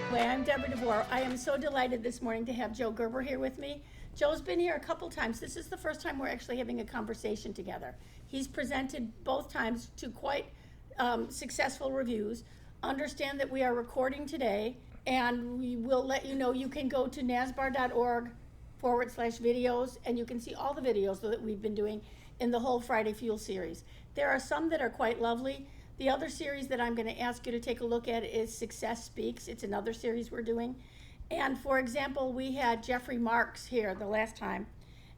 Anyway, I'm Deborah DeVore. I am so delighted this morning to have Joe Gerber here with me. Joe's been here a couple times. This is the first time we're actually having a conversation together. He's presented both times to quite successful reviews. Understand that we are recording today, and we will let you know you can go to nasbar.org/videos, and you can see all the videos that we've been doing in the whole Friday Fuel series. There are some that are quite lovely. The other series that I'm going to ask you to take a look at is Success Speaks. It's another series we're doing. And for example, we had Jeffrey Marks here the last time,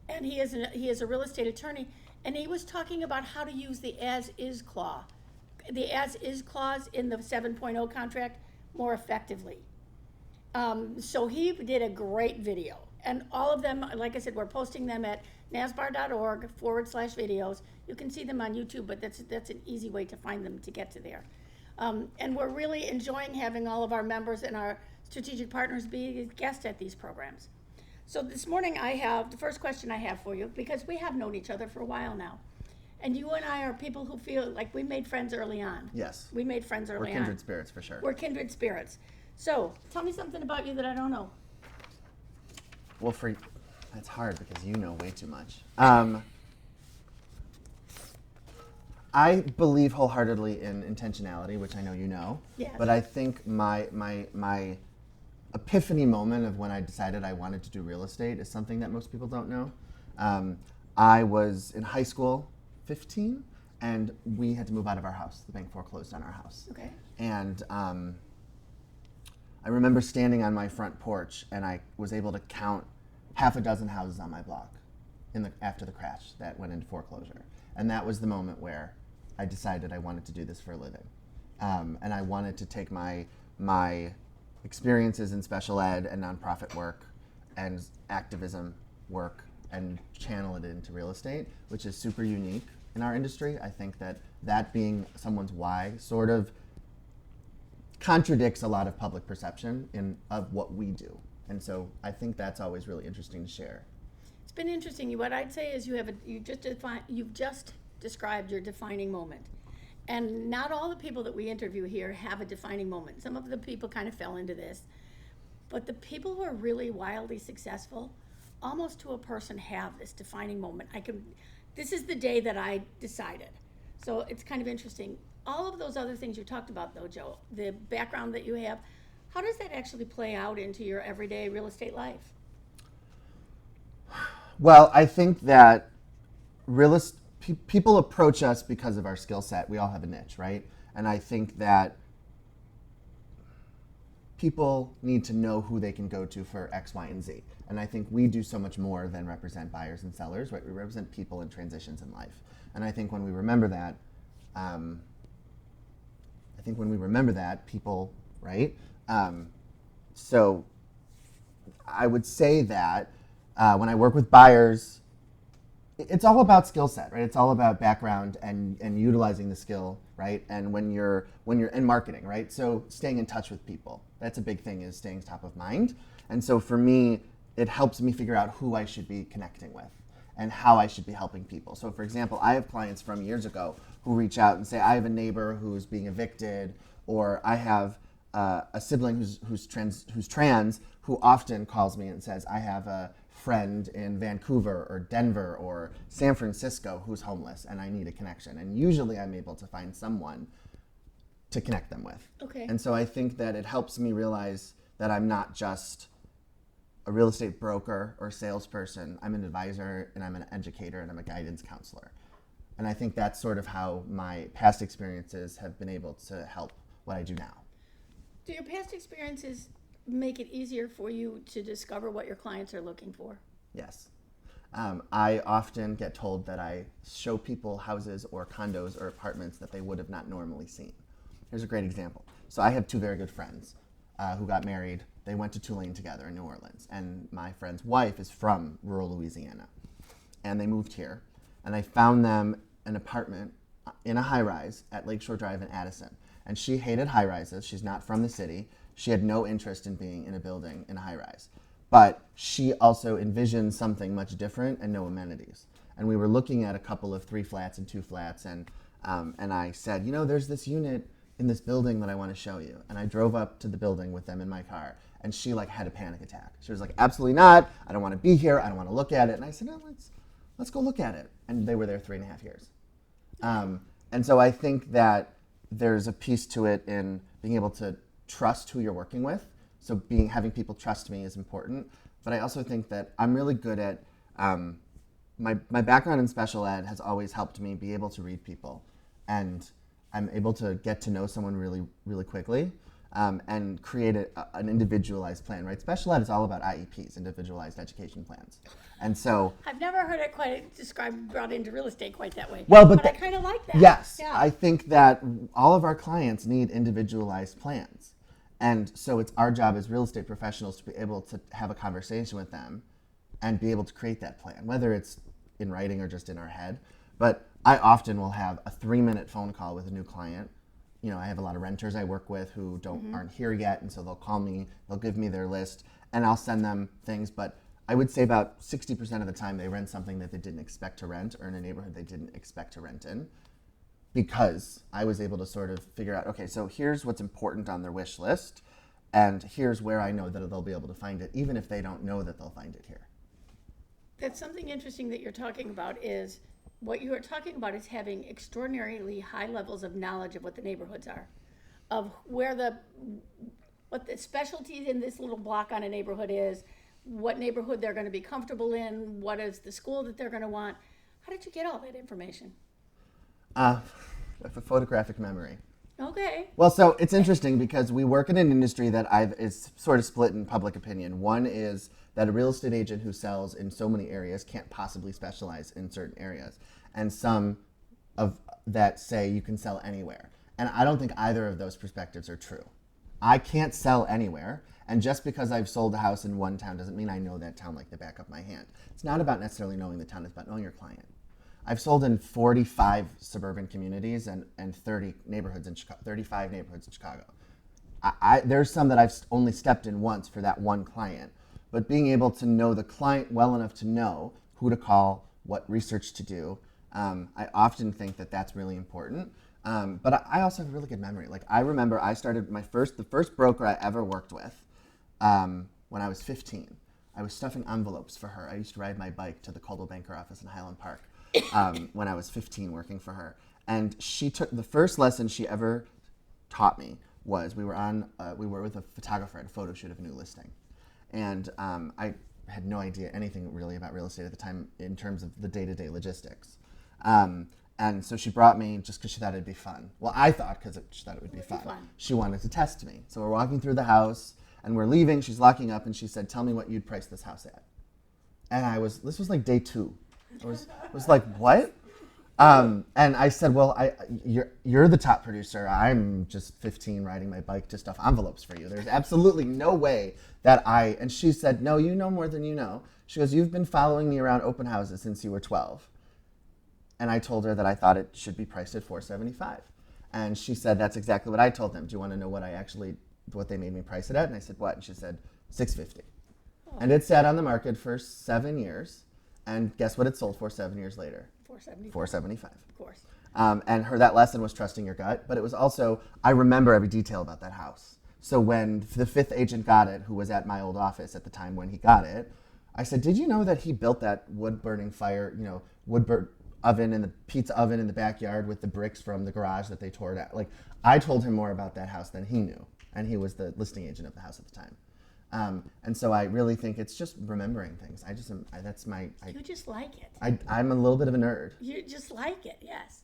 and he is a real estate attorney, and he was talking about how to use the as-is clause, in the 7.0 contract more effectively. So he did a great video. And all of them, like I said, we're posting them at nasbar.org/videos. You can see them on YouTube, but that's an easy way to find them to get to there. And we're really enjoying having all of our members and our strategic partners be guests at these programs. So this morning the first question I have for you, because we have known each other for a while now. And you and I are people who feel like we made friends early on. Yes. We made friends early on. We're kindred spirits for sure. We're kindred spirits. So tell me something about you that I don't know. Well, that's hard because you know way too much. I believe wholeheartedly in intentionality, which I know you know. Yes. But I think my epiphany moment of when I decided I wanted to do real estate is something that most people don't know. I was in high school, 15, and we had to move out of our house. The bank foreclosed on our house. Okay. And I remember standing on my front porch, and I was able to count half a dozen houses on my block after the crash that went into foreclosure. And that was the moment where I decided I wanted to do this for a living. And I wanted to take my experiences in special ed and nonprofit work and activism work and channel it into real estate, which is super unique in our industry. I think that being someone's why sort of contradicts a lot of public perception of what we do. And so I think that's always really interesting to share. It's been interesting. What I'd say is you've just described your defining moment. And not all the people that we interview here have a defining moment. Some of the people kind of fell into this. But the people who are really wildly successful, almost to a person, have this defining moment. This is the day that I decided. So it's kind of interesting. All of those other things you talked about, though, Joe, the background that you have, how does that actually play out into your everyday real estate life? Well, I think that people approach us because of our skill set. We all have a niche, right? And I think that people need to know who they can go to for X, Y, and Z. And I think we do so much more than represent buyers and sellers, right? We represent people and transitions in life. And I think when we remember that, people, right? So I would say that when I work with buyers, it's all about skill set, right? It's all about background and utilizing the skill, right? And when you're in marketing, right? So staying in touch with people, that's a big thing, is staying top of mind. And so for me, it helps me figure out who I should be connecting with and how I should be helping people. So for example, I have clients from years ago who reach out and say, I have a neighbor who's being evicted, or I have a sibling who's trans who often calls me and says, I have a friend in Vancouver or Denver or San Francisco who's homeless and I need a connection. And usually I'm able to find someone to connect them with. Okay. And so I think that it helps me realize that I'm not just a real estate broker or salesperson. I'm an advisor, and I'm an educator, and I'm a guidance counselor. And I think that's sort of how my past experiences have been able to help what I do now. Do your past experiences make it easier for you to discover what your clients are looking for? Yes. I often get told that I show people houses or condos or apartments that they would have not normally seen. Here's a great example. So I have two very good friends who got married. They went to Tulane together in New Orleans. And my friend's wife is from rural Louisiana. And they moved here. And I found them an apartment in a high-rise at Lakeshore Drive in Addison. And she hated high-rises. She's not from the city. She had no interest in being in a building in a high-rise. But she also envisioned something much different and no amenities. And we were looking at a couple of 3 flats and 2 flats, and I said, there's this unit in this building that I want to show you. And I drove up to the building with them in my car, and she like had a panic attack. She was like, absolutely not. I don't want to be here. I don't want to look at it. And I said, no, let's go look at it. And they were there 3.5 years. And so I think that there's a piece to it in being able to trust who you're working with. So having people trust me is important. But I also think that I'm really good at, my background in special ed has always helped me be able to read people. And I'm able to get to know someone really, really quickly and create an individualized plan, right? Special ed is all about IEPs, individualized education plans. And so I've never heard it quite described, brought into real estate quite that way. Well, but I kind of like that. Yes, Yeah. I think that all of our clients need individualized plans. And so it's our job as real estate professionals to be able to have a conversation with them and be able to create that plan, whether it's in writing or just in our head. But I often will have a 3-minute phone call with a new client. You know, I have a lot of renters I work with who aren't here yet, and so they'll call me, they'll give me their list, and I'll send them things. But I would say about 60% of the time they rent something that they didn't expect to rent or in a neighborhood they didn't expect to rent in, because I was able to sort of figure out, okay, so here's what's important on their wish list, and here's where I know that they'll be able to find it, even if they don't know that they'll find it here. That's something interesting that you're talking about is what you are talking about is having extraordinarily high levels of knowledge of what the neighborhoods are, of what the specialties in this little block on a neighborhood is, what neighborhood they're going to be comfortable in, what is the school that they're going to want. How did you get all that information? I have a photographic memory. Okay. Well, so it's interesting because we work in an industry that is sort of split in public opinion. One is that a real estate agent who sells in so many areas can't possibly specialize in certain areas. And some of that say you can sell anywhere. And I don't think either of those perspectives are true. I can't sell anywhere. And just because I've sold a house in one town doesn't mean I know that town like the back of my hand. It's not about necessarily knowing the town, it's about knowing your client. I've sold in 45 suburban communities and 30 neighborhoods in Chicago, 35 neighborhoods in Chicago. There's some that I've only stepped in once for that one client, but being able to know the client well enough to know who to call, what research to do, I often think that that's really important. But I also have a really good memory. Like I remember I started the first broker I ever worked with when I was 15. I was stuffing envelopes for her. I used to ride my bike to the Coldwell Banker office in Highland Park when I was 15 working for her. And she took the first lesson she ever taught me was we were with a photographer at a photo shoot of a new listing. And I had no idea anything really about real estate at the time in terms of the day-to-day logistics. And so she brought me just because she thought it'd be fun. Well, I thought because she thought it would be fun. She wanted to test me. So we're walking through the house and we're leaving. She's locking up and she said, "Tell me what you'd price this house at." And this was like day 2. I was like, what? And I said, well, you're the top producer. I'm just 15 riding my bike to stuff envelopes for you. There's absolutely no way that and she said, no, you know more than you know. She goes, you've been following me around open houses since you were 12. And I told her that I thought it should be priced at $475. And she said, that's exactly what I told them. Do you want to know what they made me price it at? And I said, what? And she said, $650. Oh. And it sat on the market for 7 years. And guess what it sold for 7 years later? $475. Of course. And that lesson was trusting your gut, but it was also, I remember every detail about that house. So when the 5th agent got it, who was at my old office at the time when he got it, I said, did you know that he built that wood-burning oven and the pizza oven in the backyard with the bricks from the garage that they tore down? Like, I told him more about that house than he knew, and he was the listing agent of the house at the time. And so I really think it's just remembering things. You just like it. I'm a little bit of a nerd. You just like it, yes.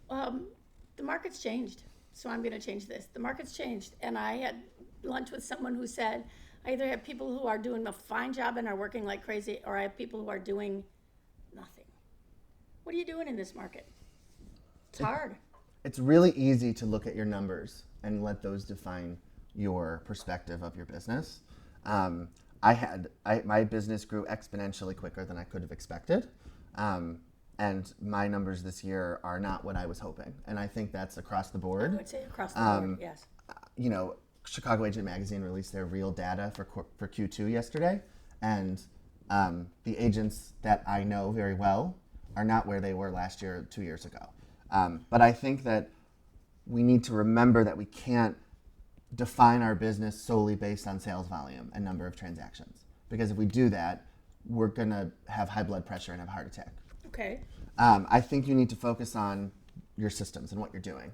The market's changed, so I'm going to change this. The market's changed, and I had lunch with someone who said, I either have people who are doing a fine job and are working like crazy, or I have people who are doing nothing. What are you doing in this market? It's hard. It's really easy to look at your numbers and let those define your perspective of your business. My business grew exponentially quicker than I could have expected. And my numbers this year are not what I was hoping. And I think that's across the board. I would say across the board, yes. Chicago Agent Magazine released their real data for Q2 yesterday. And the agents that I know very well are not where they were last year, 2 years ago. But I think that we need to remember that we can't define our business solely based on sales volume and number of transactions. Because if we do that, we're going to have high blood pressure and have a heart attack. Okay. I think you need to focus on your systems and what you're doing.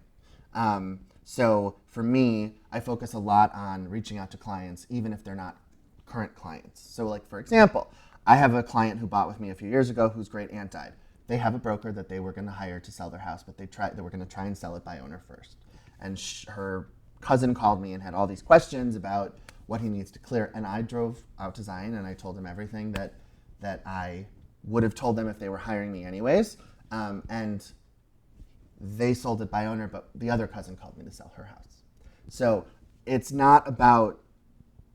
So for me, I focus a lot on reaching out to clients, even if they're not current clients. So like, for example, I have a client who bought with me a few years ago who's great aunt died. They have a broker that they were going to hire to sell their house, but they were going to try and sell it by owner first. And her cousin called me and had all these questions about what he needs to clear. And I drove out to Zion and I told him everything that I would have told them if they were hiring me anyways. And they sold it by owner, but the other cousin called me to sell her house. So it's not about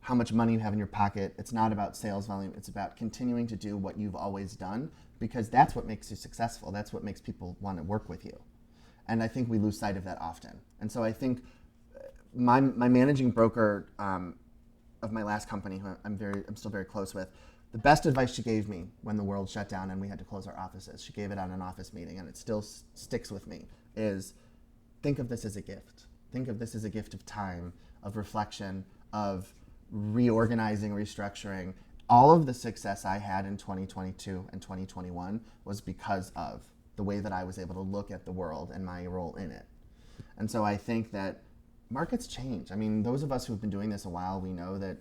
how much money you have in your pocket. It's not about sales volume. It's about continuing to do what you've always done, because that's what makes you successful. That's what makes people want to work with you. And I think we lose sight of that often. And so I think my managing broker of my last company, who I'm still very close with, the best advice she gave me when the world shut down and we had to close our offices, she gave it on an office meeting, and it still sticks with me, is think of this as a gift. Think of this as a gift of time, of reflection, of reorganizing, restructuring. All of the success I had in 2022 and 2021 was because of the way that I was able to look at the world and my role in it. And so I think that markets change. I mean, those of us who've been doing this a while, we know that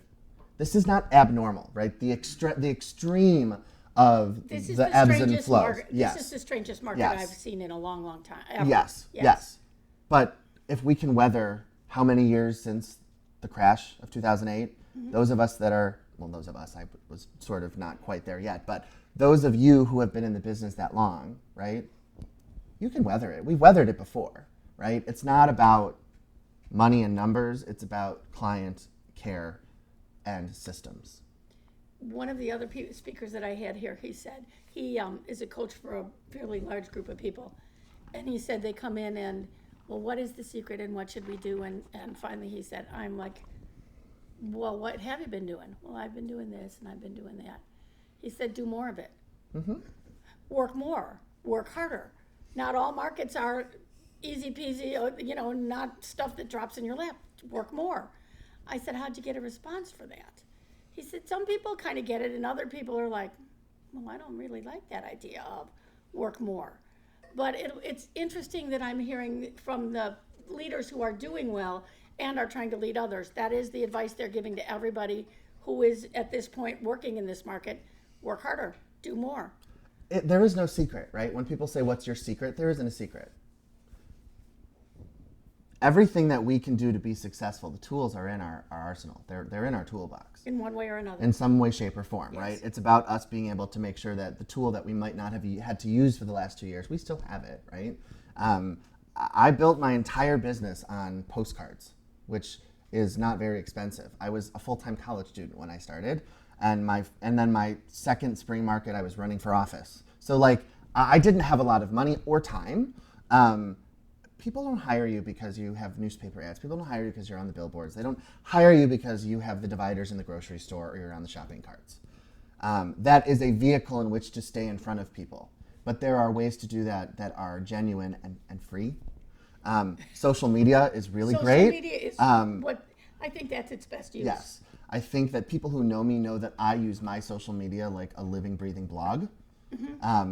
this is not abnormal, right? The extreme of the ebbs and flows. This is the strangest market I've seen in a long, long time. Ever. Yes. But if we can weather how many years since the crash of 2008, those of us that are, well, those of us, I was sort of not quite there yet, but those of you who have been in the business that long, right? You can weather it. We've weathered it before, right? It's not about money and numbers. It's about client care and systems. One of the other speakers that I had here, he said he is a coach for a fairly large group of people. And he said they come in and, well, what is the secret and what should we do? And finally he said, I'm like, well, what have you been doing? Well, I've been doing this and I've been doing that. He said, do more of it. Work more, work harder. Not all markets are easy peasy, not stuff that drops in your lap. Work more. I said, how'd you get a response for that? He said, some people kind of get it, and other people are like, well, I don't really like that idea of work more. But it's interesting that I'm hearing from the leaders who are doing well and are trying to lead others. That is the advice they're giving to everybody who is at this point working in this market. Work harder, do more. There is no secret, right? When people say, what's your secret? There isn't a secret. Everything that we can do to be successful, the tools are in our arsenal. They're in our toolbox. In one way or another. In some way, shape, or form, Yes. right? It's about us being able to make sure that the tool that we might not have had to use for the last 2 years, we still have it, right? I built my entire business on postcards, which is not very expensive. I was a full-time college student when I started, and then my second spring market, I was running for office. So like, I didn't have a lot of money or time. People don't hire you because you have newspaper ads. People don't hire you because you're on the billboards. They don't hire you because you have the dividers in the grocery store or you're on the shopping carts. That is a vehicle in which to stay in front of people. But there are ways to do that that are genuine and free. Social media is really great. Social media is what I think that's its best use. Yes. I think that people who know me know that I use my social media like a living, breathing blog.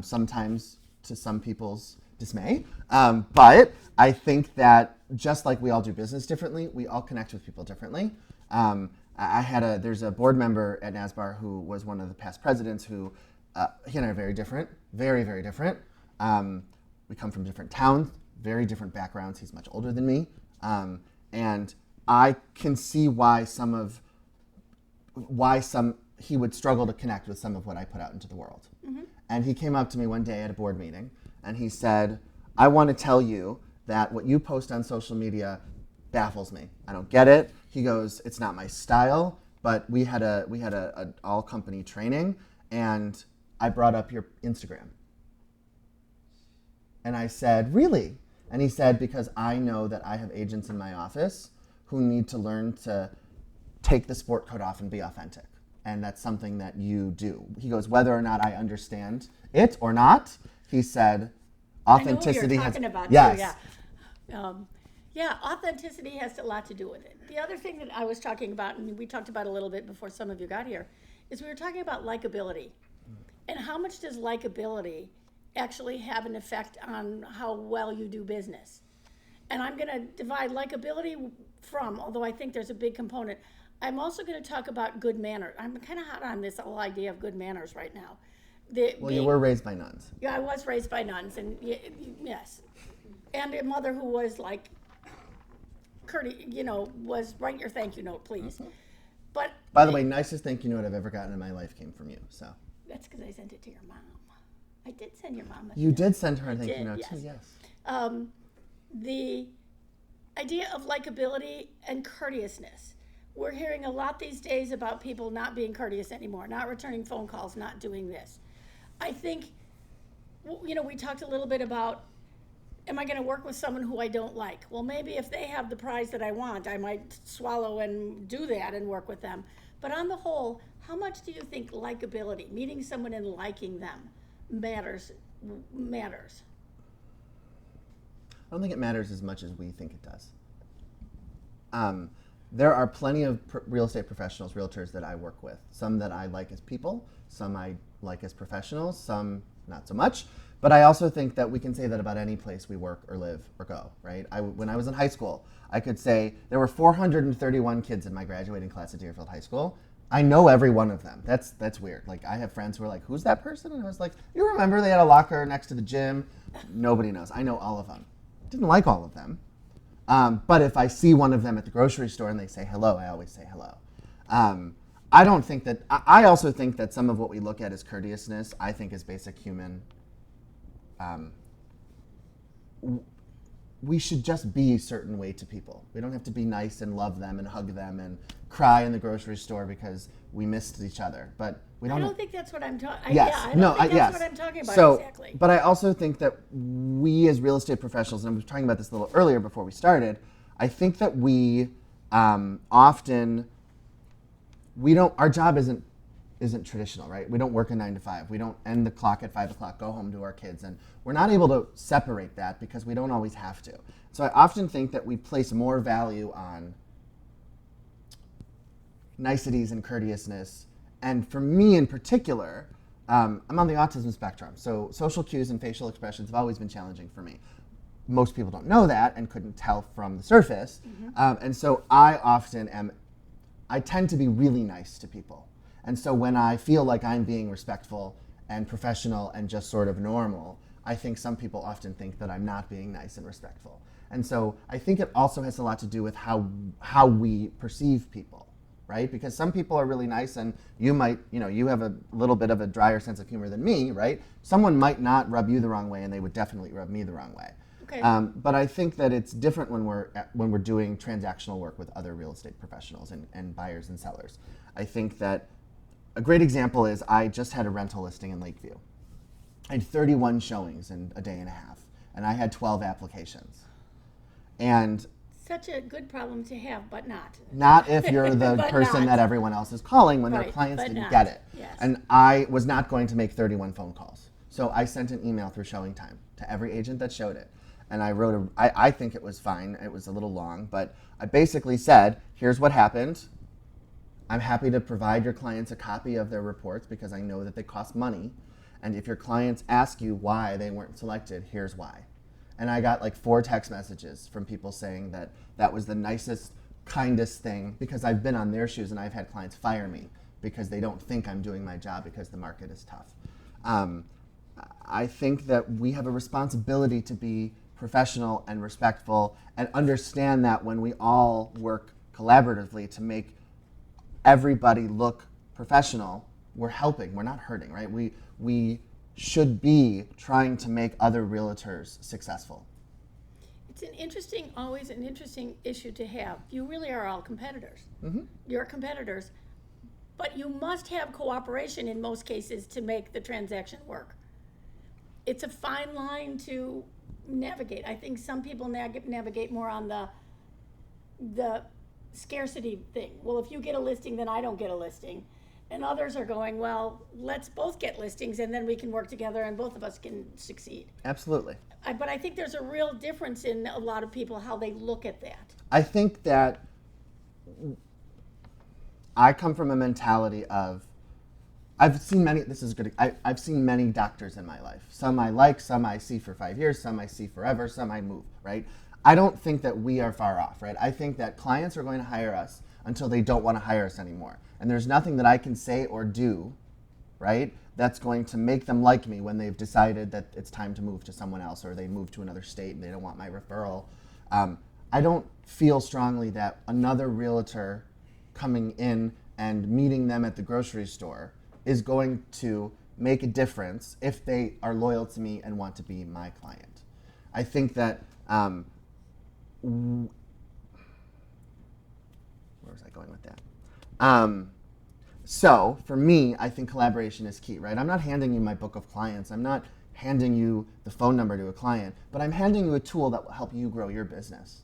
Sometimes to some people's dismay. But I think that just like we all do business differently, we all connect with people differently. There's a board member at NASBAR who was one of the past presidents who, he and I are very different, very, very different. We come from different towns, very different backgrounds. He's much older than me. And I can see why he would struggle to connect with some of what I put out into the world. And he came up to me one day at a board meeting and he said, I want to tell you that what you post on social media baffles me. I don't get it. He goes, it's not my style, but we had a all company training and I brought up your Instagram. And I said, really? And he said, because I know that I have agents in my office who need to learn to take the sport coat off and be authentic. And that's something that you do. He goes, whether or not I understand it or not, he said, authenticity I know what you're talking about yes. too, yeah. Yeah, authenticity has a lot to do with it. The other thing that I was talking about, and we talked about a little bit before some of you got here, is we were talking about likability. And how much does likability actually have an effect on how well you do business? And I'm going to divide likability from, although I think there's a big component, I'm also going to talk about good manners. I'm kind of hot on this whole idea of good manners right now. Well, you were raised by nuns. Yeah, I was raised by nuns, and yes. And a mother who was like, was write your thank you note, please. Mm-hmm. But By the way, nicest thank you note I've ever gotten in my life came from you. So that's because I sent it to your mom. I did send your mom a you note. did send her a thank did, you note yes. too. Yes. The idea of likability and courteousness. We're hearing a lot these days about people not being courteous anymore, not returning phone calls, not doing this. I think, we talked a little bit about, am I going to work with someone who I don't like? Well, maybe if they have the prize that I want, I might swallow and do that and work with them. But on the whole, how much do you think likability, meeting someone and liking them, matters? I don't think it matters as much as we think it does. There are plenty of real estate professionals, realtors that I work with. Some that I like as people, some I like as professionals, some not so much. But I also think that we can say that about any place we work or live or go, right? When I was in high school, I could say there were 431 kids in my graduating class at Deerfield High School. I know every one of them. That's weird. Like, I have friends who are like, who's that person? And I was like, you remember they had a locker next to the gym? Nobody knows. I know all of them. Didn't like all of them. But if I see one of them at the grocery store and they say hello, I always say hello. I don't think that, I also think that some of what we look at as courteousness, I think is basic human. We should just be a certain way to people. We don't have to be nice and love them and hug them and cry in the grocery store because we missed each other. But we don't. I don't think that's what I'm talking. Yes. Yeah, I don't think that's yes. what I'm talking about So, exactly. but I also think that we as real estate professionals, and I was talking about this a little earlier before we started, I think that we often, our job isn't traditional, right? We don't work a 9 to 5. We don't end the clock at 5 o'clock, go home to our kids. And we're not able to separate that because we don't always have to. So I often think that we place more value on niceties and courteousness. And for me in particular, I'm on the autism spectrum. So social cues and facial expressions have always been challenging for me. Most people don't know that and couldn't tell from the surface. Mm-hmm. And so I tend to be really nice to people. And so when I feel like I'm being respectful and professional and just sort of normal, I think some people often think that I'm not being nice and respectful. And so I think it also has a lot to do with how we perceive people, right? Because some people are really nice and you might, you have a little bit of a drier sense of humor than me, right? Someone might not rub you the wrong way and they would definitely rub me the wrong way. Okay. But I think that it's different when we're doing transactional work with other real estate professionals and buyers and sellers. I think that a great example is I just had a rental listing in Lakeview. I had 31 showings in a day and a half, and I had 12 applications. And such a good problem to have, but not. Not if you're the person not. that everyone else is calling when their Right, clients but didn't not. get it. Yes. And I was not going to make 31 phone calls. So I sent an email through showing time to every agent that showed it. And I wrote I think it was fine. It was a little long, but I basically said, here's what happened. I'm happy to provide your clients a copy of their reports because I know that they cost money. And if your clients ask you why they weren't selected, here's why. And I got like 4 text messages from people saying that that was the nicest, kindest thing because I've been on their shoes and I've had clients fire me because they don't think I'm doing my job because the market is tough. I think that we have a responsibility to be professional and respectful and understand that when we all work collaboratively to make everybody look professional, we're helping, we're not hurting, right? We should be trying to make other realtors successful. It's always an interesting issue to have. You really are all competitors. Mm-hmm. You're competitors, but you must have cooperation in most cases to make the transaction work. It's a fine line to navigate. I think some people navigate more on the scarcity thing. Well, if you get a listing, then I don't get a listing. And others are going, well, let's both get listings and then we can work together and both of us can succeed. Absolutely. But I think there's a real difference in a lot of people, how they look at that. I think that I come from a mentality of, I've seen many, this is good, I've seen many doctors in my life. Some I like, some I see for 5 years, some I see forever, some I move, right? I don't think that we are far off, right? I think that clients are going to hire us until they don't want to hire us anymore. And there's nothing that I can say or do, right, that's going to make them like me when they've decided that it's time to move to someone else, or they move to another state and they don't want my referral. I don't feel strongly that another realtor coming in and meeting them at the grocery store is going to make a difference if they are loyal to me and want to be my client. I think that, where was I going with that? So for me, I think collaboration is key, right? I'm not handing you my book of clients. I'm not handing you the phone number to a client, but I'm handing you a tool that will help you grow your business.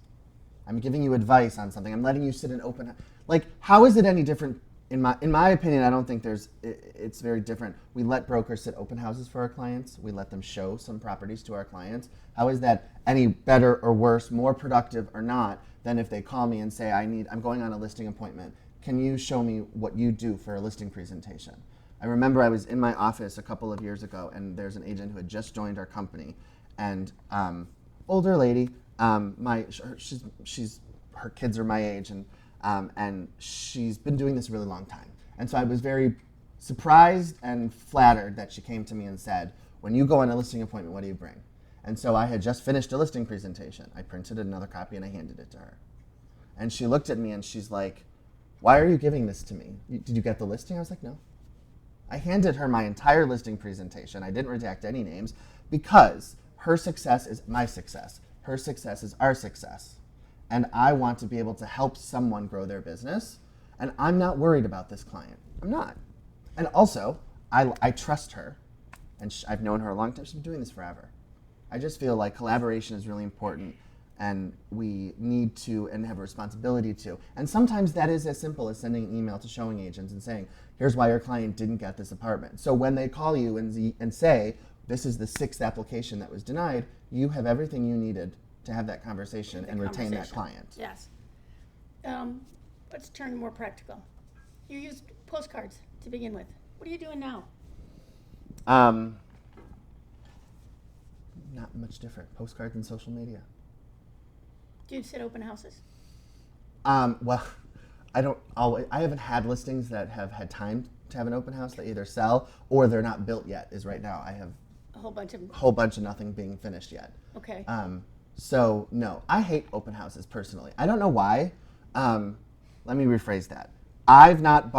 I'm giving you advice on something. I'm letting you sit in open, like, how is it any different? In my opinion, I don't think it's very different. We let brokers sit open houses for our clients. We let them show some properties to our clients. How is that any better or worse, more productive or not, than if they call me and say, I'm going on a listing appointment. Can you show me what you do for a listing presentation? I remember I was in my office a couple of years ago, and there's an agent who had just joined our company, and older lady, her kids are my age, and she's been doing this a really long time. And so I was very surprised and flattered that she came to me and said, when you go on a listing appointment, what do you bring? And so I had just finished a listing presentation. I printed another copy and I handed it to her. And she looked at me and she's like, why are you giving this to me? Did you get the listing? I was like, no. I handed her my entire listing presentation. I didn't redact any names because her success is my success. Her success is our success. And I want to be able to help someone grow their business. And I'm not worried about this client. I'm not. And also, I trust her. And I've known her a long time. She's been doing this forever. I just feel like collaboration is really important. And we need to and have a responsibility to. And sometimes that is as simple as sending an email to showing agents and saying, here's why your client didn't get this apartment. So when they call you and say, this is the 6th application that was denied, you have everything you needed to have that conversation and retain that client. Yes. Let's turn more practical. You used postcards to begin with. What are you doing now? Not much different. Postcards and social media. Do you sit open houses? Well, I haven't had listings that have had time to have an open house. They either sell or they're not built yet. Is right now I have a whole bunch of nothing being finished yet. Okay. So no, I hate open houses personally. I don't know why. Let me rephrase that. I've not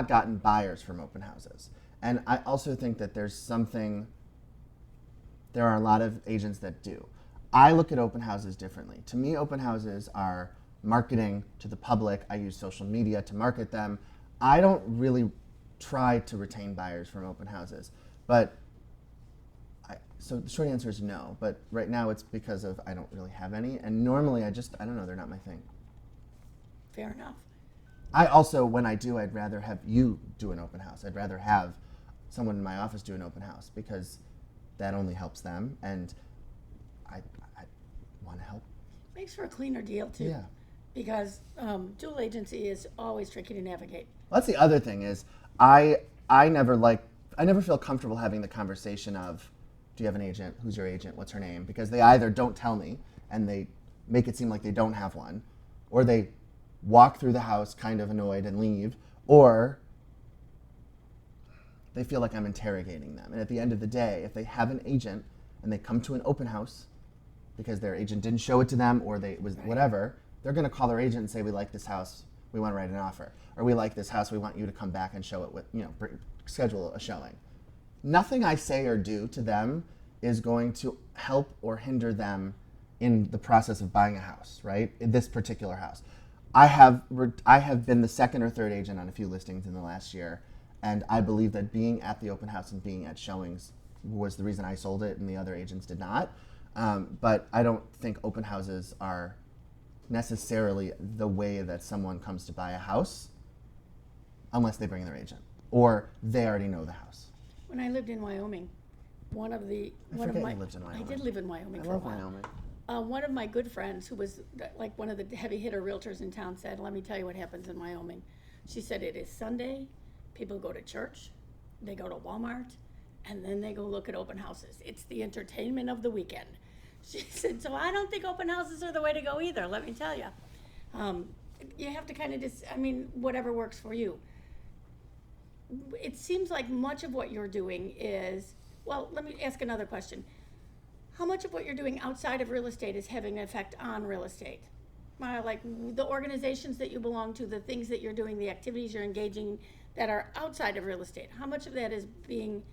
gotten buyers from open houses, and I also think that there are a lot of agents that do. I look at open houses differently. To me, open houses are marketing to the public. I use social media to market them. I don't really try to retain buyers from open houses. So the short answer is no. But right now it's because of I don't really have any. And normally I don't know, they're not my thing. Fair enough. I also, when I do, I'd rather have you do an open house. I'd rather have someone in my office do an open house because that only helps them. And I want to help. Makes for a cleaner deal too. Yeah. Because dual agency is always tricky to navigate. Well, that's the other thing is I never feel comfortable having the conversation of, do you have an agent? Who's your agent? What's her name? Because they either don't tell me and they make it seem like they don't have one, or they walk through the house kind of annoyed and leave, or they feel like I'm interrogating them. And at the end of the day, if they have an agent and they come to an open house because their agent didn't show it to them or whatever, they're going to call their agent and say, we like this house, we want to write an offer. Or we like this house, we want you to come back and show it with, schedule a showing. Nothing I say or do to them is going to help or hinder them in the process of buying a house, right? In this particular house. I have been the second or third agent on a few listings in the last year, and I believe that being at the open house and being at showings was the reason I sold it and the other agents did not. But I don't think open houses are necessarily the way that someone comes to buy a house unless they bring their agent or they already know the house. When I lived in Wyoming, one of I my, forget you lived in I Wyoming. did live in Wyoming I for a love while. Wyoming. One of my good friends, who was like one of the heavy hitter realtors in town, said, let me tell you what happens in Wyoming. She said, it is Sunday, people go to church, they go to Walmart, and then they go look at open houses. It's the entertainment of the weekend. She said, so I don't think open houses are the way to go either, let me tell you. You have to kind of whatever works for you. It seems like much of what you're doing is, well, let me ask another question. How much of what you're doing outside of real estate is having an effect on real estate? Like the organizations that you belong to, the things that you're doing, the activities you're engaging that are outside of real estate. How much of that is being,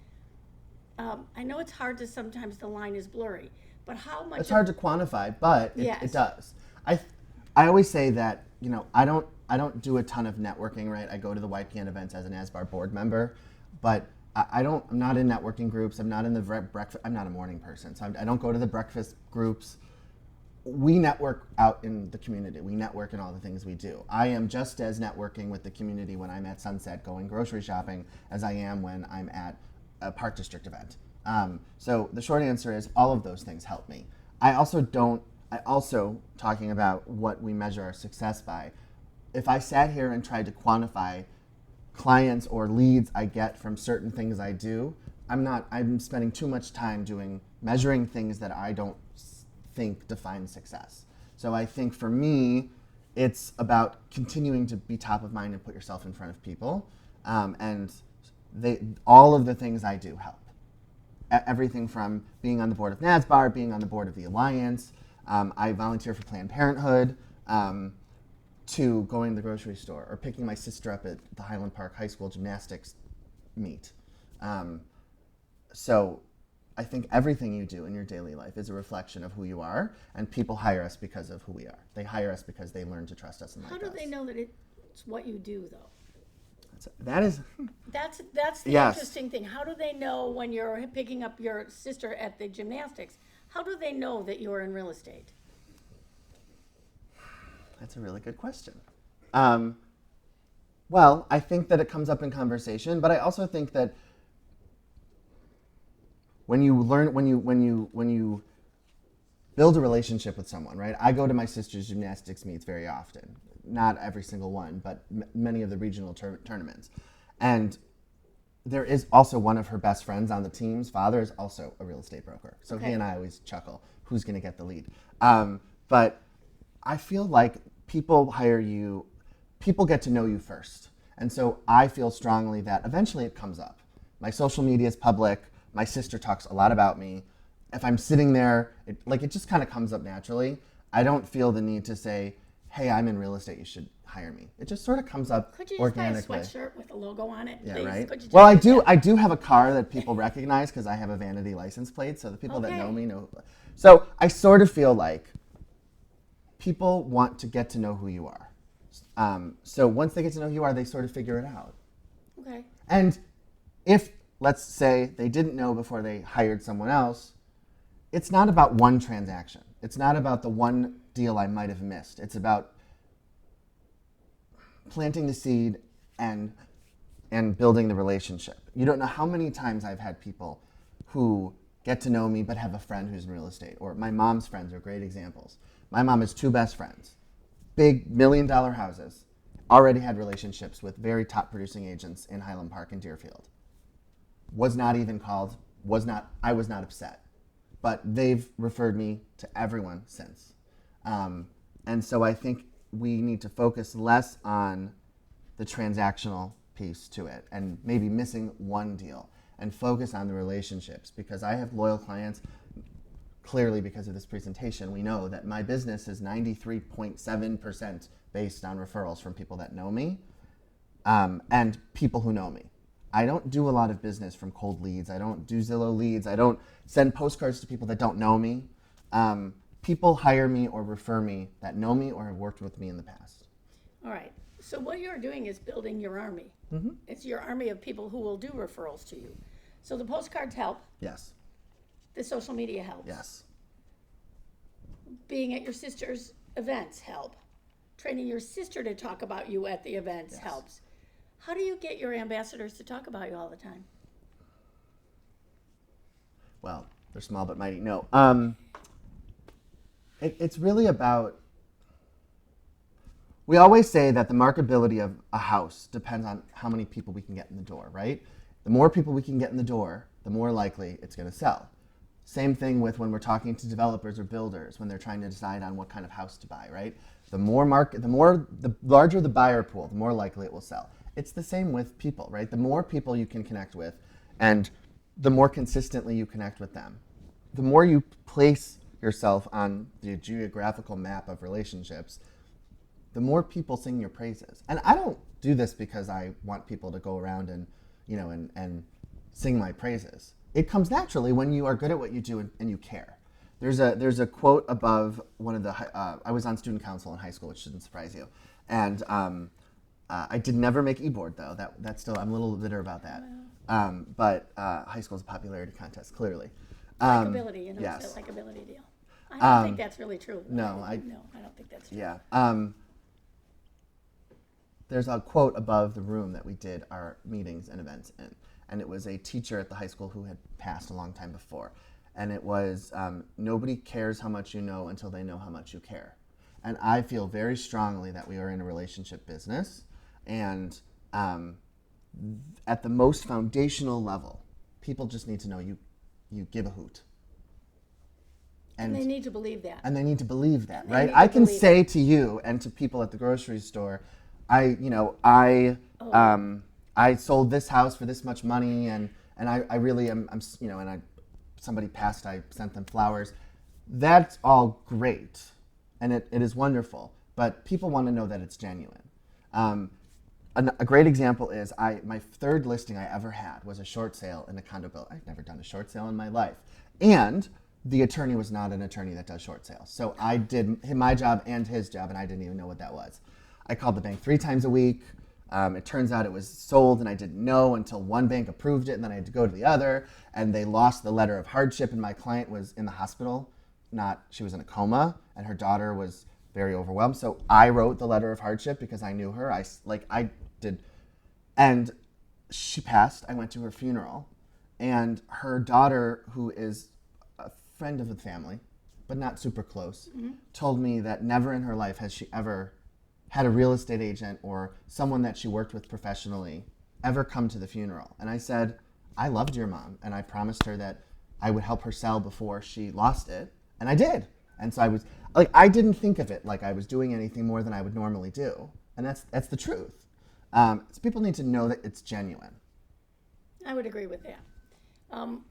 I know it's hard to, sometimes the line is blurry, but how much? It's hard to quantify, but Yes. it does. I always say that, I don't do a ton of networking, right? I go to the YPN events as an ASBAR board member, but I'm not in networking groups. I'm not in the breakfast. I'm not a morning person, so I don't go to the breakfast groups. We network out in the community. We network in all the things we do. I am just as networking with the community when I'm at Sunset going grocery shopping as I am when I'm at a Park District event. So the short answer is all of those things help me. I also, talking about what we measure our success by, if I sat here and tried to quantify clients or leads I get from certain things I do, I'm spending too much time measuring things that I don't think define success. So I think for me, it's about continuing to be top of mind and put yourself in front of people. And all of the things I do help. Everything from being on the board of NASBAR, being on the board of the Alliance, I volunteer for Planned Parenthood, to going to the grocery store or picking my sister up at the Highland Park High School gymnastics meet. So I think everything you do in your daily life is a reflection of who you are, and people hire us because of who we are. They hire us because they learn to trust us and like us. How do they know that it's what you do, though? That's the Yes. interesting thing. How do they know when you're picking up your sister at the gymnastics? How do they know that you're in real estate? That's a really good question. Well, I think that it comes up in conversation, but I also think that when you build a relationship with someone, right? I go to my sister's gymnastics meets very often. Not every single one, but many of the regional tournaments. And there is also one of her best friends on the team's father is also a real estate broker. So Okay. he and I always chuckle, who's going to get the lead? But I feel like people hire you, people get to know you first. And so I feel strongly that eventually it comes up. My social media is public. My sister talks a lot about me. If I'm sitting there, it just kind of comes up naturally. I don't feel the need to say, hey, I'm in real estate, you should hire me. It just sort of comes up Could you just organically. buy a sweatshirt with a logo on it? Yeah, please? right. Could you Well, just do that? I do have a car that people recognize because I have a vanity license plate, so the people that know Okay. me know. So I sort of feel like people want to get to know who you are. So once they get to know who you are, they sort of figure it out. Okay. And if, let's say, they didn't know before they hired someone else, it's not about one transaction. It's not about the one deal I might have missed. It's about planting the seed and building the relationship. You don't know how many times I've had people who get to know me but have a friend who's in real estate, or my mom's friends are great examples. My mom has two best friends, big $1 million houses, already had relationships with very top producing agents in Highland Park and Deerfield. Was not even called, I was not upset. But they've referred me to everyone since. And so I think we need to focus less on the transactional piece to it and maybe missing one deal and focus on the relationships, because I have loyal clients. Clearly, because of this presentation, we know that my business is 93.7% based on referrals from people that know me and people who know me. I don't do a lot of business from cold leads. I don't do Zillow leads. I don't send postcards to people that don't know me. People hire me or refer me that know me or have worked with me in the past. All right. So what you're doing is building your army. Mm-hmm. It's your army of people who will do referrals to you. So the postcards help. Yes. The social media helps. Yes. Being at your sister's events help. Training your sister to talk about you at the events Yes. helps. How do you get your ambassadors to talk about you all the time? well, they're small but mighty. No, it's really about. We always say that the marketability of a house depends on how many people we can get in the door, right? The more people we can get in the door, the more likely it's going to sell. Same thing with when we're talking to developers or builders when they're trying to decide on what kind of house to buy, right? The larger the buyer pool, the more likely it will sell. It's the same with people, right? The more people you can connect with, and the more consistently you connect with them, the more you place yourself on the geographical map of relationships, the more people sing your praises. And I don't do this because I want people to go around and, and sing my praises. It comes naturally when you are good at what you do and you care. There's a quote above one of the, I was on student council in high school, which shouldn't surprise you. And I did never make e-board though. That's still, I'm a little bitter about that. But high school is a popularity contest, clearly. Likability, yes. It's a likability deal. I don't think that's really true. No, I don't think that's true. Yeah. There's a quote above the room that we did our meetings and events in. And it was a teacher at the high school who had passed a long time before. And it was, nobody cares how much you know until they know how much you care. And I feel very strongly that we are in a relationship business. And at the most foundational level, people just need to know you give a hoot. And they need to believe that. And they need to believe that, right? I can say to you and to people at the grocery store, I sold this house for this much money, and I really am, somebody passed, I sent them flowers. That's all great, and it is wonderful, but people want to know that it's genuine. A great example is my third listing I ever had was a short sale in a condo building. I've never done a short sale in my life. And the attorney was not an attorney that does short sales. So I did my job and his job, and I didn't even know what that was. I called the bank 3 times a week. It turns out it was sold, and I didn't know until one bank approved it, and then I had to go to the other, and they lost the letter of hardship, and my client was in the hospital. She was in a coma, and her daughter was very overwhelmed. So I wrote the letter of hardship because I knew her. I did. And she passed. I went to her funeral, and her daughter, who is a friend of the family, but not super close, told me that never in her life has she ever had a real estate agent or someone that she worked with professionally ever come to the funeral. And I said, I loved your mom, and I promised her that I would help her sell before she lost it, and I did. And so I didn't think of it like I was doing anything more than I would normally do, and that's the truth. So people need to know that it's genuine. I would agree with that.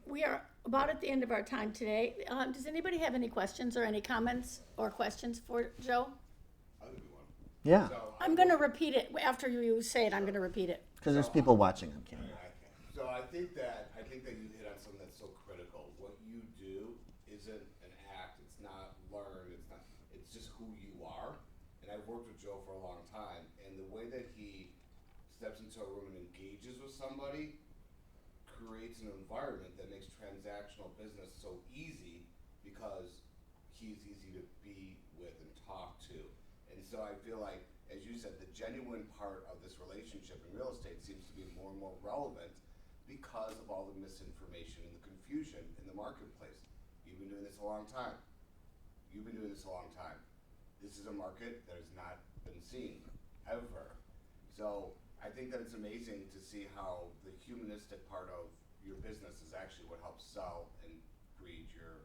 We are about at the end of our time today. Does anybody have any questions or any comments or questions for Joe? Yeah. I'm going to repeat it. After you say it, I'm going to repeat it. Because there's people watching on camera. So I think that you hit on something that's so critical. What you do isn't an act. It's not learned. It's just who you are. And I've worked with Joe for a long time, and the way that he steps into a room and engages with somebody creates an environment that makes transactional business so easy because he's easy to be with and talk to. And so I feel like, as you said, the genuine part of this relationship in real estate seems to be more and more relevant because of all the misinformation and the confusion in the marketplace. You've been doing this a long time. This is a market that has not been seen, ever. So I think that it's amazing to see how the humanistic part of your business is actually what helps sell and breed your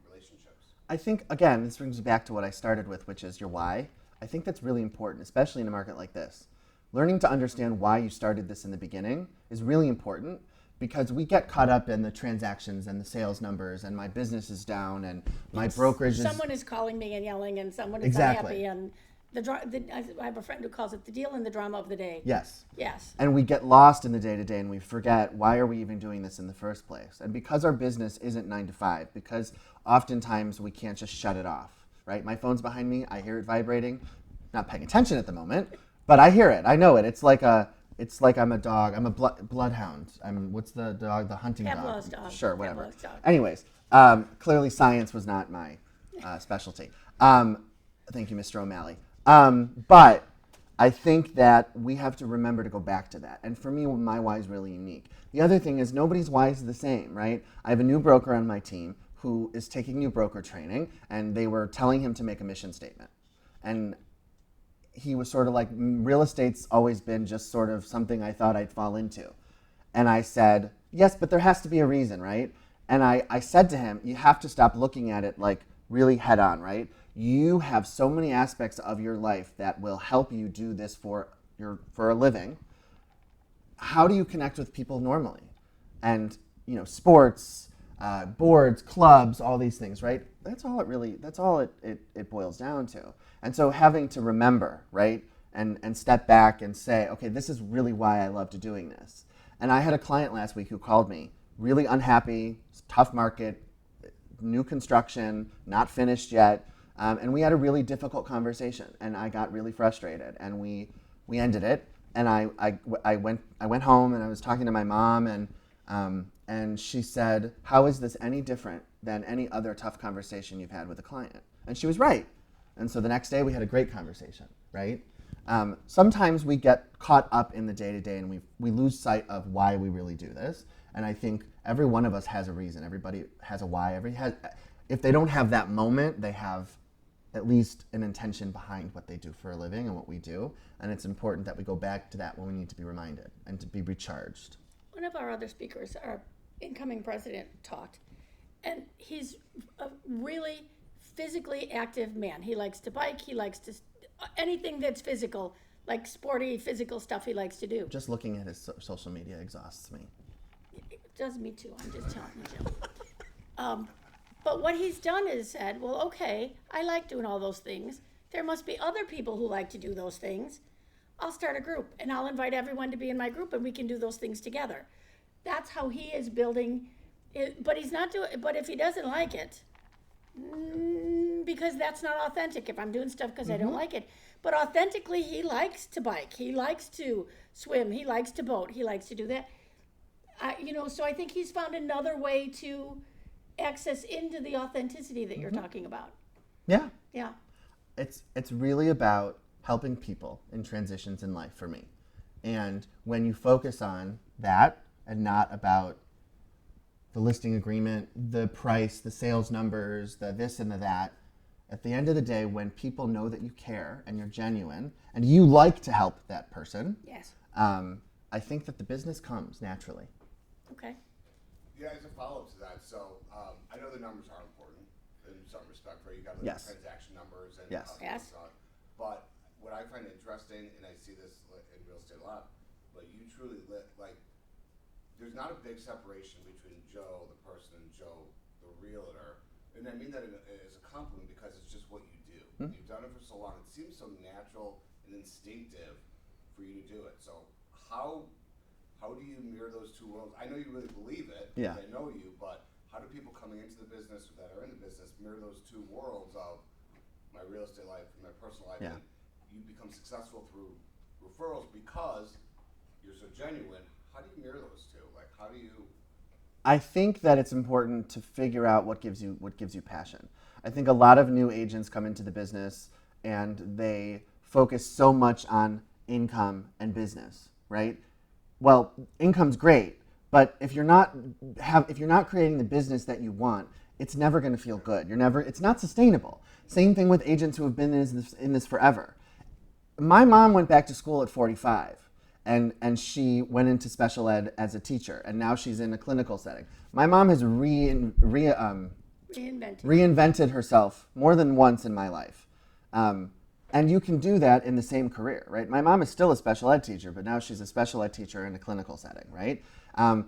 relationships. I think, again, this brings me back to what I started with, which is your why. I think that's really important, especially in a market like this. Learning to understand why you started this in the beginning is really important because we get caught up in the transactions and the sales numbers and my business is down and my brokerage is... Someone is calling me and yelling and someone is Exactly. unhappy and I have a friend who calls it the deal and the drama of the day. Yes. Yes. And we get lost in the day-to-day and we forget, why are we even doing this in the first place? And because our business isn't 9 to 5, because oftentimes we can't just shut it off, right? My phone's behind me, I hear it vibrating, not paying attention at the moment, but I hear it, I know it. It's like I'm a dog, I'm a bloodhound. What's the dog, the hunting Pavlov's dog? dog. Sure, whatever. Pavlov's dog. Anyways, clearly science was not my specialty. Thank you, Mr. O'Malley. But I think that we have to remember to go back to that. And for me, my why is really unique. The other thing is nobody's why is the same, right? I have a new broker on my team who is taking new broker training, and they were telling him to make a mission statement. And he was sort of like, real estate's always been just sort of something I thought I'd fall into. And I said, yes, but there has to be a reason, right? And I said to him, you have to stop looking at it like really head on, right? You have so many aspects of your life that will help you do this for a living. How do you connect with people normally? And sports, boards, clubs, all these things, right? That's all it boils down to. And so having to remember, right, and step back and say, okay, this is really why I loved doing this. And I had a client last week who called me, really unhappy, tough market, new construction, not finished yet. And we had a really difficult conversation, and I got really frustrated, and we ended it. And I went home, and I was talking to my mom, and she said, how is this any different than any other tough conversation you've had with a client? And she was right. And so the next day we had a great conversation, right? Sometimes we get caught up in the day-to-day, and we lose sight of why we really do this. And I think every one of us has a reason. Everybody has a why. If they don't have that moment, they have at least an intention behind what they do for a living and what we do. And it's important that we go back to that when we need to be reminded and to be recharged. One of our other speakers, our incoming president, talked, and he's a really physically active man. He likes to bike. He likes to anything that's physical, like sporty, physical stuff he likes to do. Just looking at his social media exhausts me. It does me too. I'm just telling you, Jim. But what he's done is said, well, okay, I like doing all those things. There must be other people who like to do those things. I'll start a group, and I'll invite everyone to be in my group, and we can do those things together. That's how he is building it, but he's not doing. But if he doesn't like it, because that's not authentic. If I'm doing stuff because I don't like it, but authentically, he likes to bike. He likes to swim. He likes to boat. He likes to do that. So I think he's found another way to access into the authenticity that you're talking about. Yeah. Yeah. It's really about helping people in transitions in life for me. And when you focus on that and not about the listing agreement, the price, the sales numbers, the this and the that, at the end of the day, when people know that you care and you're genuine and you like to help that person, Yes. I think that the business comes naturally. Okay. Yeah, as a follow-up to that, so I know the numbers are important in some respect, right? You got the Yes. transaction numbers and Yes. Yes. But what I find interesting, and I see this in real estate a lot, but you truly there's not a big separation between Joe, the person, and Joe, the realtor. And I mean that as a compliment because it's just what you do. You've done it for so long. It seems so natural and instinctive for you to do it. So how do you mirror those two worlds? I know you really believe it, Yeah. I know you, but how do people coming into the business or that are in the business mirror those two worlds of my real estate life and my personal life? Yeah. And you become successful through referrals because you're so genuine. How do you mirror those two? Like, how do you? I think that it's important to figure out what gives you passion. I think a lot of new agents come into the business and they focus so much on income and business, right? Well, income's great, but if you're not creating the business that you want, it's never going to feel good. It's not sustainable. Same thing with agents who have been in this forever. My mom went back to school at 45. And she went into special ed as a teacher, and now she's in a clinical setting. My mom has reinvented herself more than once in my life. And you can do that in the same career, right? My mom is still a special ed teacher, but now she's a special ed teacher in a clinical setting, right?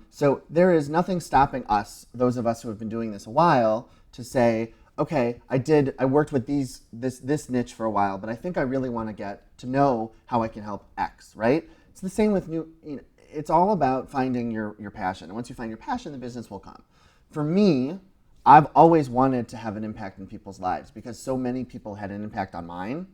So there is nothing stopping us, those of us who have been doing this a while, to say, okay, I worked with this niche for a while, but I think I really want to get to know how I can help X, right? It's the same with it's all about finding your passion. And once you find your passion, the business will come. For me, I've always wanted to have an impact in people's lives because so many people had an impact on mine.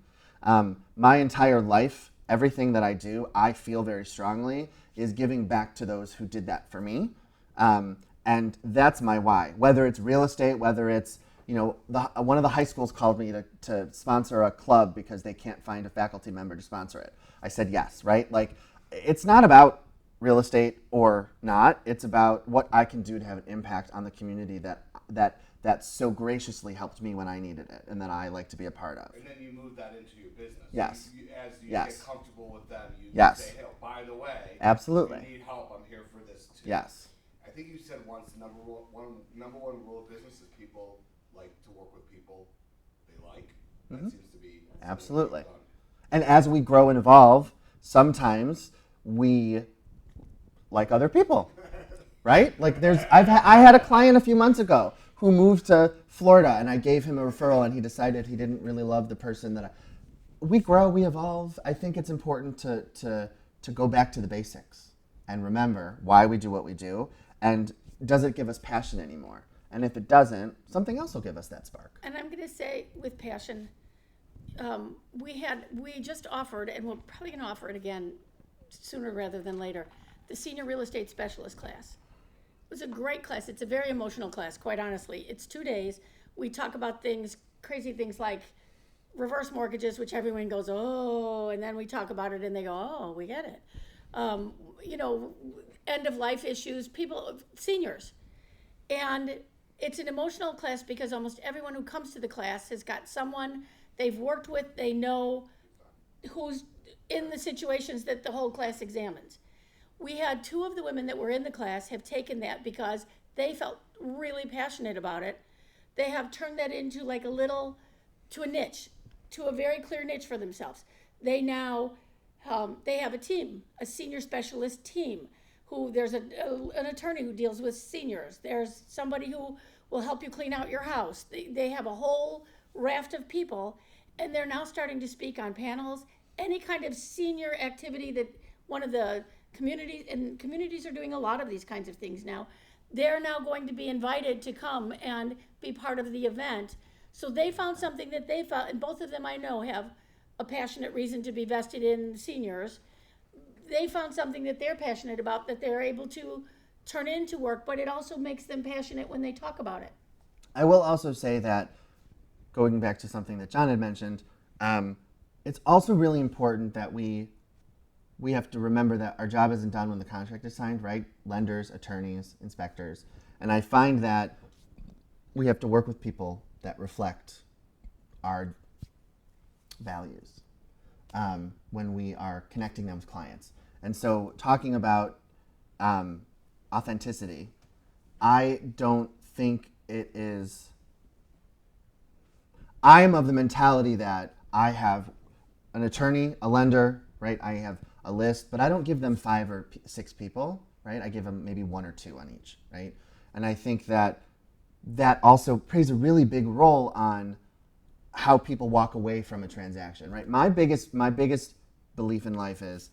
My entire life, everything that I do, I feel very strongly is giving back to those who did that for me. And that's my why. Whether it's real estate, whether it's one of the high schools called me to sponsor a club because they can't find a faculty member to sponsor it. I said yes, right? Like, it's not about real estate or not. It's about what I can do to have an impact on the community that so graciously helped me when I needed it, and that I like to be a part of. And then you move that into your business. Yes. As you Yes. get comfortable with them, you Yes. say, hey, by the way, Absolutely. if you need help, I'm here for this too. Yes. I think you said once number one rule of business is people like to work with people they like. That seems to be Absolutely. done. And as we grow and evolve, sometimes we like other people, right? Like I had a client a few months ago who moved to Florida, and I gave him a referral, and he decided he didn't really love the person we grow, we evolve. I think it's important to go back to the basics and remember why we do what we do, and does it give us passion anymore? And if it doesn't, something else will give us that spark. And I'm going to say with passion, we just offered, and we're probably going to offer it again sooner rather than later, the senior real estate specialist class. It was a great class. It's a very emotional class, quite honestly. It's 2 days. We talk about crazy things like reverse mortgages, which everyone goes, oh, and then we talk about it and they go, oh, we get it. End of life issues, seniors. And it's an emotional class because almost everyone who comes to the class has got someone they've worked with, they know who's in the situations that the whole class examines. We had 2 of the women that were in the class have taken that because they felt really passionate about it. They have turned that into to a niche, to a very clear niche for themselves. They now, they have a team, a senior specialist team, there's an attorney who deals with seniors. There's somebody who will help you clean out your house. They have a whole raft of people, and they're now starting to speak on panels, any kind of senior activity that one of the communities are doing a lot of these kinds of things now. They're now going to be invited to come and be part of the event. So they found something that they found, and both of them I know have a passionate reason to be vested in seniors. They found something that they're passionate about that they're able to turn into work, but it also makes them passionate when they talk about it. I will also say that, going back to something that John had mentioned, it's also really important that we have to remember that our job isn't done when the contract is signed, right? Lenders, attorneys, inspectors. And I find that we have to work with people that reflect our values when we are connecting them with clients. And so, talking about authenticity, I don't think it is. I am of the mentality that I have an attorney, a lender, right? I have a list, but I don't give them 5 or 6 people, right? I give them maybe 1 or 2 on each, right? And I think that also plays a really big role on how people walk away from a transaction, right? My biggest belief in life is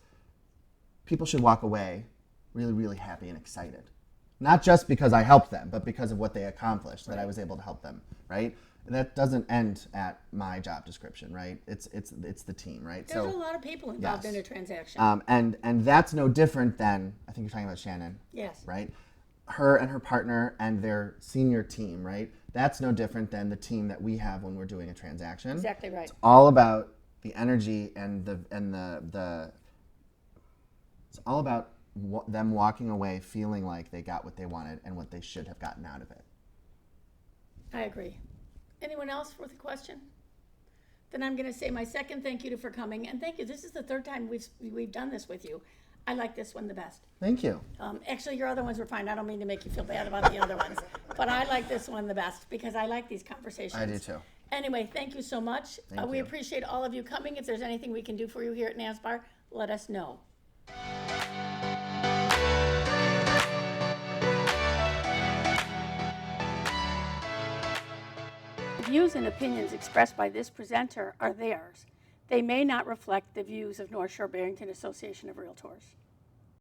people should walk away really, really happy and excited. Not just because I helped them, but because of what they accomplished, that I was able to help them, right? And that doesn't end at my job description, right? It's the team, right? There's a lot of people involved in a transaction. And that's no different than, I think you're talking about Shannon. Yes. Right? Her and her partner and their senior team, right? That's no different than the team that we have when we're doing a transaction. Exactly right. It's all about the energy and the it's all about them walking away feeling like they got what they wanted and what they should have gotten out of it. I agree. Anyone else with a question? Then I'm going to say my second thank you for coming, and thank you. This is the 3rd time we've done this with you. I like this one the best. Thank you. Actually, your other ones were fine. I don't mean to make you feel bad about the other ones, but I like this one the best because I like these conversations. I do too. Anyway, thank you so much. We you. appreciate all of you coming. If there's anything we can do for you here at NASBAR, let us know. The views and opinions expressed by this presenter are theirs. They may not reflect the views of North Shore-Barrington Association of Realtors.